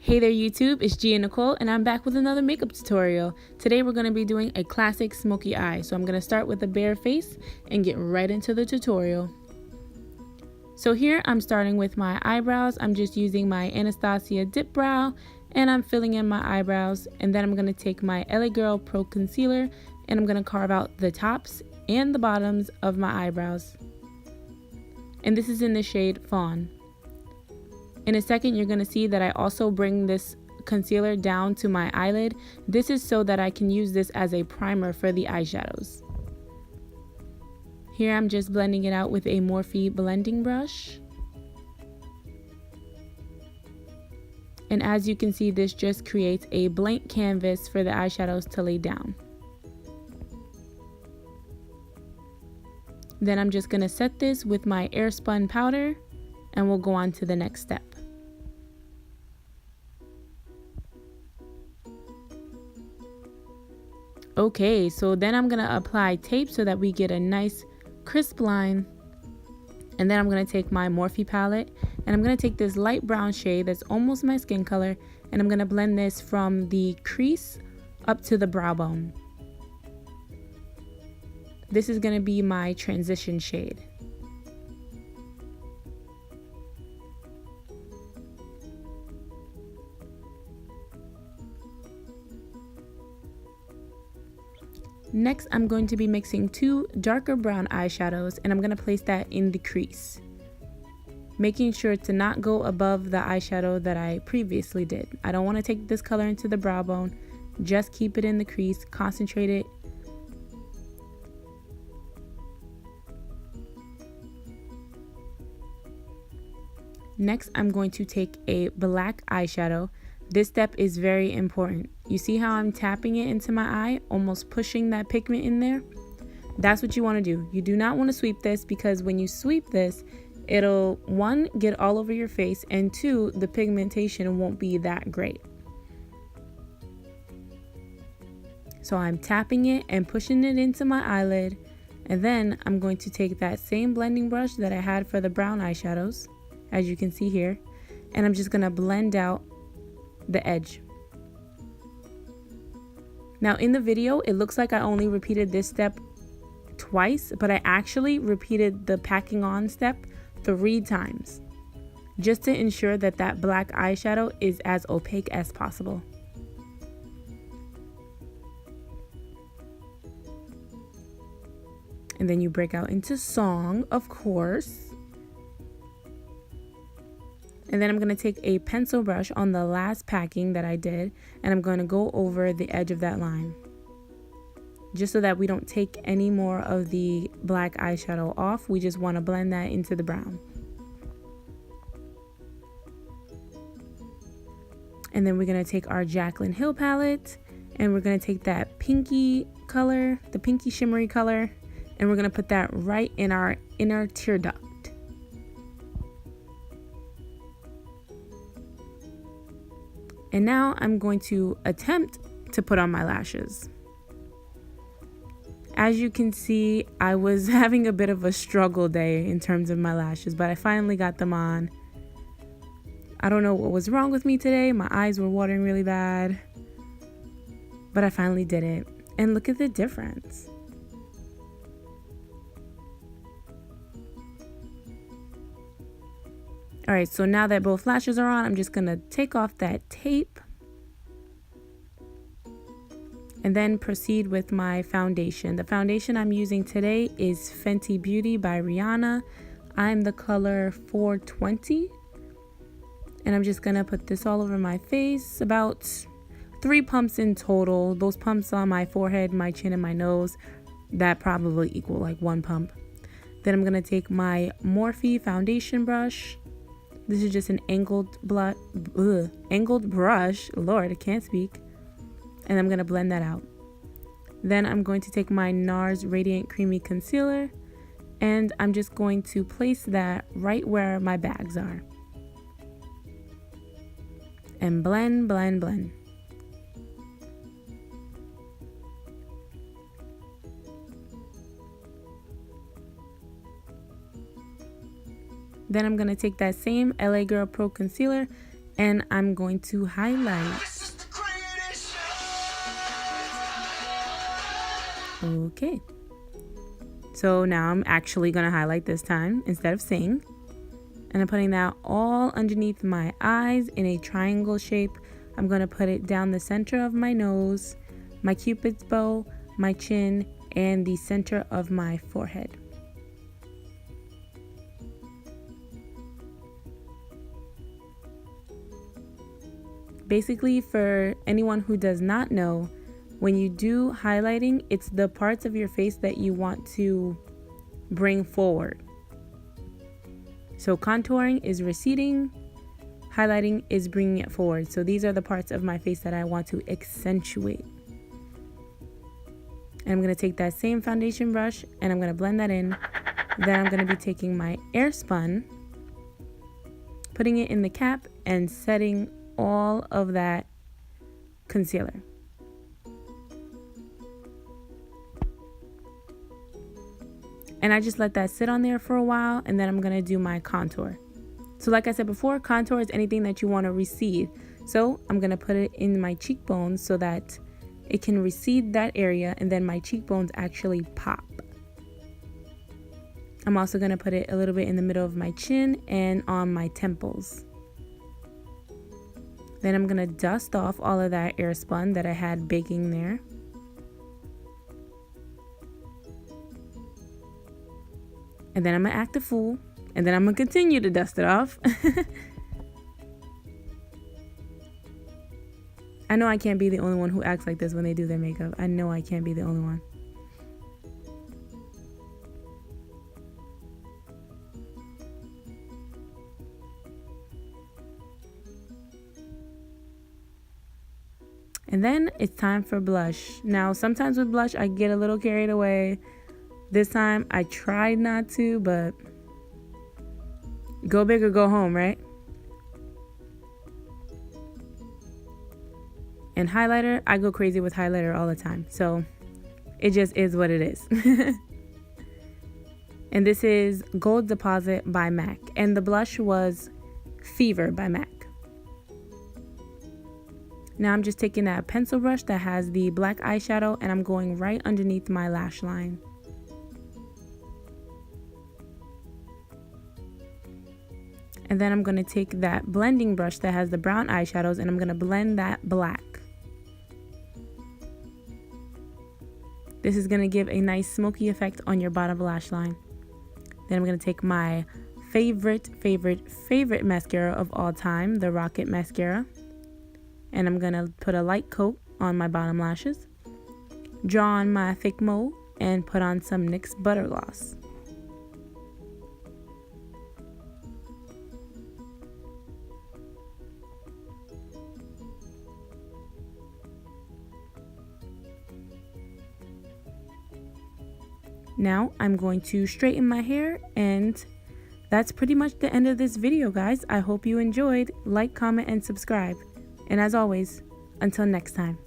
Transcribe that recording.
Hey there YouTube, it's Gia Nicole and I'm back with another makeup tutorial. Today we're going to be doing a classic smoky eye. So I'm going to start with a bare face and get right into the tutorial. So here I'm starting with my eyebrows. I'm just using my Anastasia Dip Brow and I'm filling in my eyebrows, and then I'm going to take my LA Girl Pro Concealer and I'm going to carve out the tops and the bottoms of my eyebrows. And this is in the shade Fawn. In a second, you're going to see that I also bring this concealer down to my eyelid. This is so that I can use this as a primer for the eyeshadows. Here I'm just blending it out with a Morphe blending brush. And as you can see, this just creates a blank canvas for the eyeshadows to lay down. Then I'm just going to set this with my airspun powder and we'll go on to the next step. Okay, so then I'm gonna apply tape so that we get a nice crisp line. And then I'm gonna take my Morphe palette and I'm gonna take this light brown shade that's almost my skin color, and I'm gonna blend this from the crease up to the brow bone. This is gonna be my transition shade. Next, I'm going to be mixing two darker brown eyeshadows and I'm going to place that in the crease, making sure to not go above the eyeshadow that I previously did. I don't want to take this color into the brow bone, just keep it in the crease, concentrate it. Next, I'm going to take a black eyeshadow. This step is very important. You see how I'm tapping it into my eye, almost pushing that pigment in there? That's what you want to do. You do not want to sweep this, because when you sweep this, it'll, one, get all over your face, and two, the pigmentation won't be that great. So I'm tapping it and pushing it into my eyelid, and then I'm going to take that same blending brush that I had for the brown eyeshadows, as you can see here, and I'm just going to blend out the edge. Now in the video, it looks like I only repeated this step twice, but I actually repeated the packing on step 3 times, just to ensure that that black eyeshadow is as opaque as possible. And then you break out into song, of course. And then I'm going to take a pencil brush on the last packing that I did, and I'm going to go over the edge of that line, just so that we don't take any more of the black eyeshadow off. We just want to blend that into the brown. And then we're going to take our Jaclyn Hill palette, and we're going to take that pinky color, the pinky shimmery color, and we're going to put that right in our inner tear duct. And now I'm going to attempt to put on my lashes. As you can see, I was having a bit of a struggle day in terms of my lashes, but I finally got them on. I don't know what was wrong with me today. My eyes were watering really bad, but I finally did it. And look at the difference. All right, so now that both lashes are on, I'm just gonna take off that tape and then proceed with my foundation. The foundation I'm using today is Fenty Beauty by Rihanna. I'm the color 420, and I'm just gonna put this all over my face, about 3 pumps in total. Those pumps on my forehead, my chin, and my nose, that probably equal like 1 pump. Then I'm gonna take my Morphe foundation brush. This is just an angled brush. Lord, I can't speak. And I'm going to blend that out. Then I'm going to take my NARS Radiant Creamy Concealer, and I'm just going to place that right where my bags are. And blend, blend, blend. Then I'm going to take that same LA Girl Pro Concealer And I'm going to highlight. Okay. So now I'm actually going to highlight this time instead of saying. And I'm putting that all underneath my eyes in a triangle shape. I'm going to put it down the center of my nose, my cupid's bow, my chin, and the center of my forehead. Basically, for anyone who does not know, when you do highlighting, it's the parts of your face that you want to bring forward. So contouring is receding, highlighting is bringing it forward. So these are the parts of my face that I want to accentuate. And I'm going to take that same foundation brush and I'm going to blend that in. Then I'm going to be taking my Airspun, putting it in the cap and setting all of that concealer. And I just let that sit on there for a while, and then I'm going to do my contour. So like I said before, contour is anything that you want to recede. So I'm going to put it in my cheekbones so that it can recede that area, and then my cheekbones actually pop. I'm also going to put it a little bit in the middle of my chin and on my temples. Then I'm going to dust off all of that Airspun that I had baking there. And then I'm going to act a fool. And then I'm going to continue to dust it off. I know I can't be the only one who acts like this when they do their makeup. I know I can't be the only one. And then it's time for blush. Now, sometimes with blush, I get a little carried away. This time, I tried not to, but go big or go home, right? And highlighter, I go crazy with highlighter all the time. So it just is what it is. And this is Gold Deposit by MAC. And the blush was Fever by MAC. Now I'm just taking that pencil brush that has the black eyeshadow and I'm going right underneath my lash line. And then I'm going to take that blending brush that has the brown eyeshadows and I'm going to blend that black. This is going to give a nice smoky effect on your bottom lash line. Then I'm going to take my favorite mascara of all time, the Rocket Mascara. And I'm going to put a light coat on my bottom lashes. Draw on my thick mole and put on some NYX Butter Gloss. Now I'm going to straighten my hair, and that's pretty much the end of this video, guys. I hope you enjoyed. Like, comment, and subscribe. And as always, until next time.